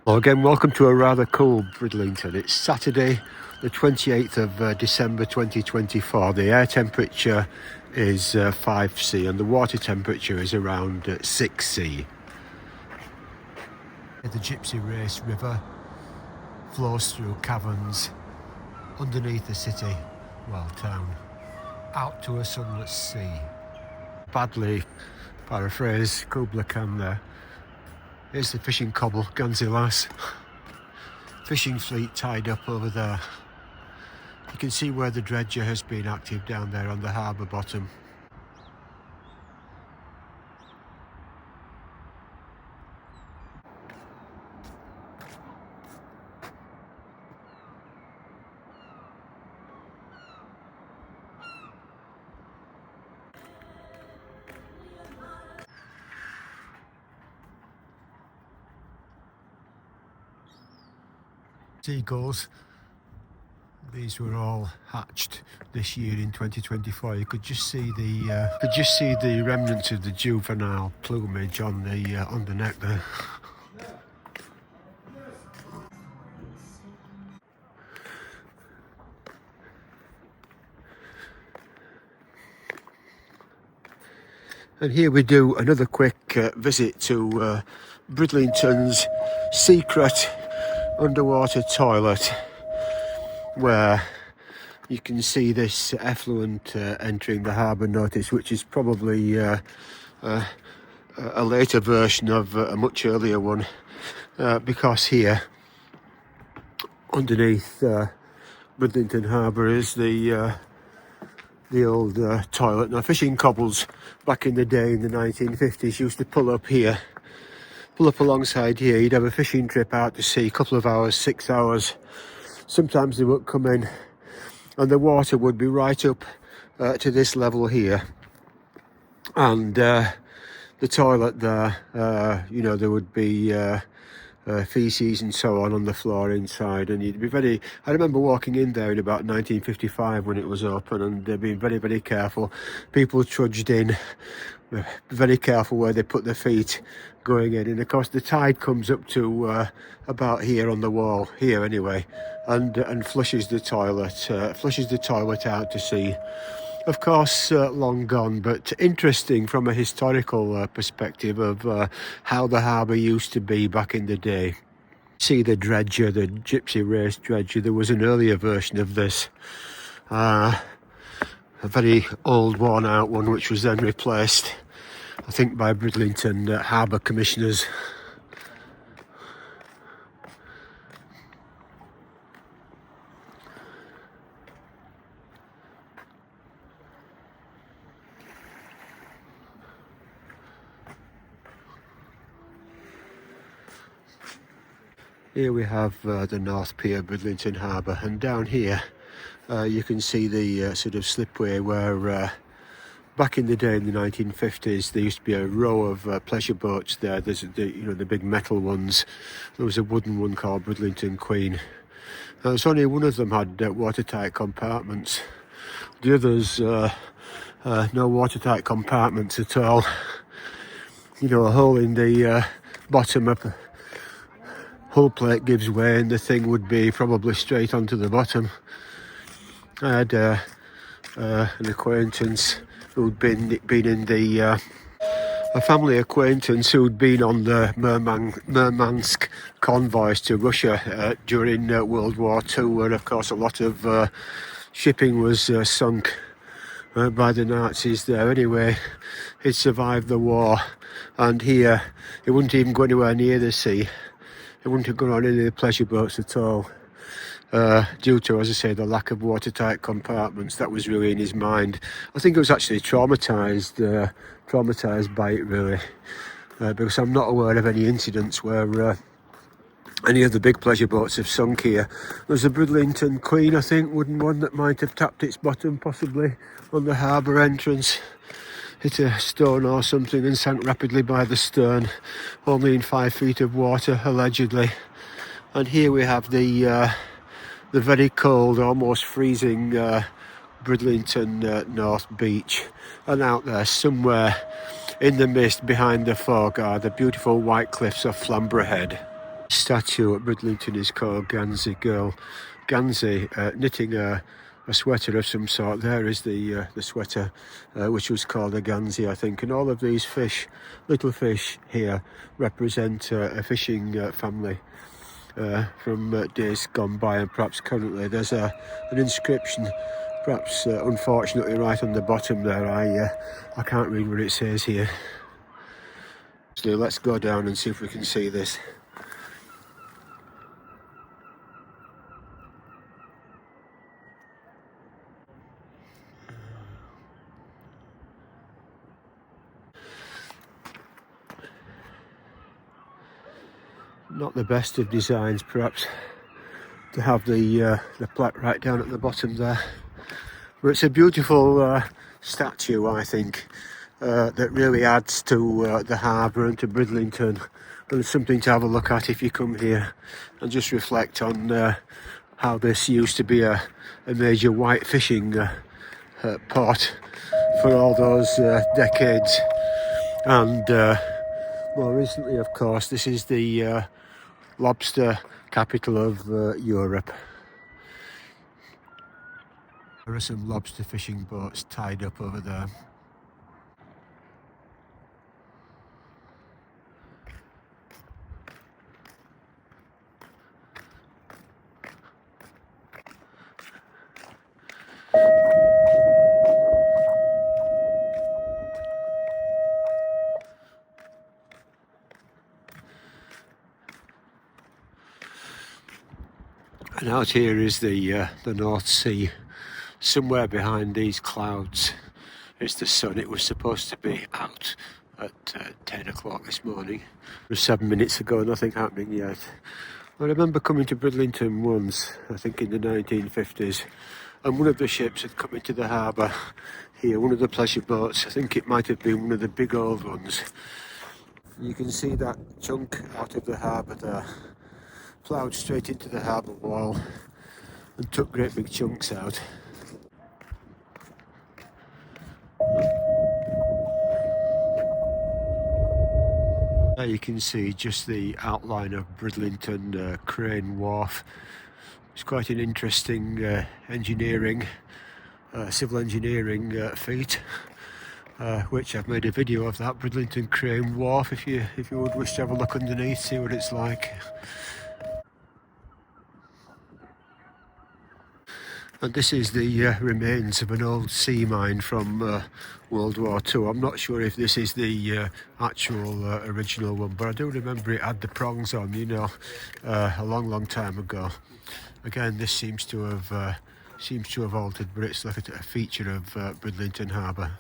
Well, again, welcome to a rather cool Bridlington. It's Saturday, the 28th of December 2024. The air temperature is 5C and the water temperature is around 6C. The Gypsy Race River flows through caverns underneath the city, well, town, out to a sunless sea. Badly paraphrase Kubla Khan there. Here's the fishing cobble, Gansey Lass. Fishing fleet tied up over there. You can see where the dredger has been active down there on the harbour bottom. Seagulls, these were all hatched this year in 2024. You could just see the remnants of the juvenile plumage on the neck there. And here we do another quick visit to Bridlington's secret underwater toilet, where you can see this effluent entering the harbour notice, which is probably a later version of a much earlier one, because here underneath Bridlington Harbour is the old toilet. Now, fishing cobbles back in the day in the 1950s used to pull up here, pull up alongside here. You'd have a fishing trip out to sea, a couple of hours, 6 hours. Sometimes they would come in and the water would be right up to this level here, and the toilet there, there would be feces and so on the floor inside, and you'd be I remember walking in there in about 1955 when it was open, and being very, very careful. People trudged in, very careful where they put their feet going in, and of course the tide comes up to about here on the wall, here anyway, and flushes the toilet out to sea. Of course, long gone, but interesting from a historical perspective of how the harbour used to be back in the day. See the dredger, the Gypsy Race dredger. There was an earlier version of this, a very old, worn-out one, which was then replaced, I think, by Bridlington Harbour Commissioners. Here we have the North Pier, Bridlington Harbour, and down here you can see the sort of slipway where back in the day in the 1950s there used to be a row of pleasure boats there. There's the big metal ones. There was a wooden one called Bridlington Queen. It's only one of them had watertight compartments. The others no watertight compartments at all. A hole in the bottom of hull plate gives way and the thing would be probably straight onto the bottom. I had an acquaintance who'd been in the a family acquaintance who'd been on the Murmansk convoys to Russia during World War II, where of course a lot of shipping was sunk by the Nazis there. Anyway, he'd survived the war, and here he wouldn't even go anywhere near the sea. He wouldn't have gone on any of the pleasure boats at all, due to, as I say, the lack of watertight compartments. That was really in his mind. I think he was actually traumatised by it, really, because I'm not aware of any incidents where any of the big pleasure boats have sunk here. There's a Bridlington Queen, I think, wooden one, that might have tapped its bottom, possibly on the harbour entrance. Hit a stone or something and sank rapidly by the stern, only in 5 feet of water, allegedly. And here we have the very cold, almost freezing Bridlington North Beach. And out there somewhere in the mist behind the fog are the beautiful white cliffs of Flamborough Head. statue at Bridlington is called Gansey Girl. Gansey knitting a sweater of some sort. There is the sweater, which was called a Gansey, I think. And all of these fish, little fish here, represent a fishing family from days gone by and perhaps currently. There's an inscription, perhaps unfortunately right on the bottom there. I can't read what it says here. So let's go down and see if we can see this. Not the best of designs, perhaps, to have the plaque right down at the bottom there. But it's a beautiful statue, I think, that really adds to the harbour and to Bridlington. And it's something to have a look at if you come here and just reflect on how this used to be a major white fishing port for all those decades. And more recently, of course, this is the lobster capital of Europe. There are some lobster fishing boats tied up over there. And out here is the North Sea. Somewhere behind these clouds is the sun. It was supposed to be out at 10 o'clock this morning. It was 7 minutes ago, nothing happening yet. I remember coming to Bridlington once, I think in the 1950s, and one of the ships had come into the harbour here, one of the pleasure boats. I think it might have been one of the big old ones. You can see that chunk out of the harbour there, ploughed straight into the harbour wall and took great big chunks out. There you can see just the outline of Bridlington Crane Wharf. It's quite an interesting civil engineering feat, which I've made a video of that Bridlington Crane Wharf if you would wish to have a look underneath, see what it's like. And this is the remains of an old sea mine from World War II. I'm not sure if this is the actual original one, but I do remember it had the prongs on, you know, a long time ago. Again, this seems to have altered, but it's like a feature of Bridlington Harbour.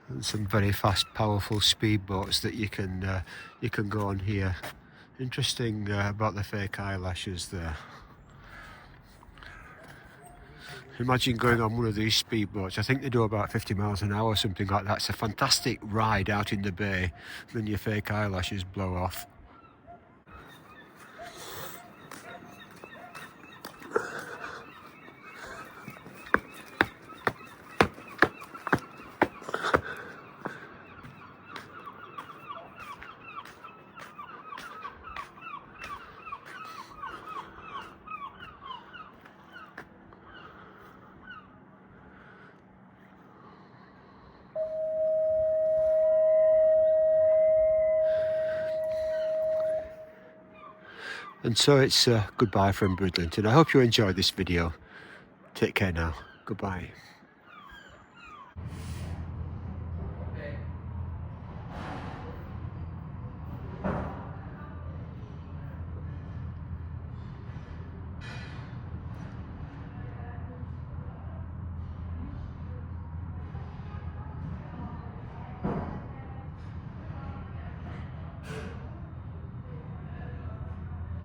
And some very fast, powerful speedboats that you can go on here. Interesting about the fake eyelashes there. Imagine going on one of these speedboats. I think they do about 50 miles an hour or something like that. It's a fantastic ride out in the bay. Then your fake eyelashes blow off. And so it's goodbye from Bridlington. I hope you enjoyed this video. Take care now. Goodbye.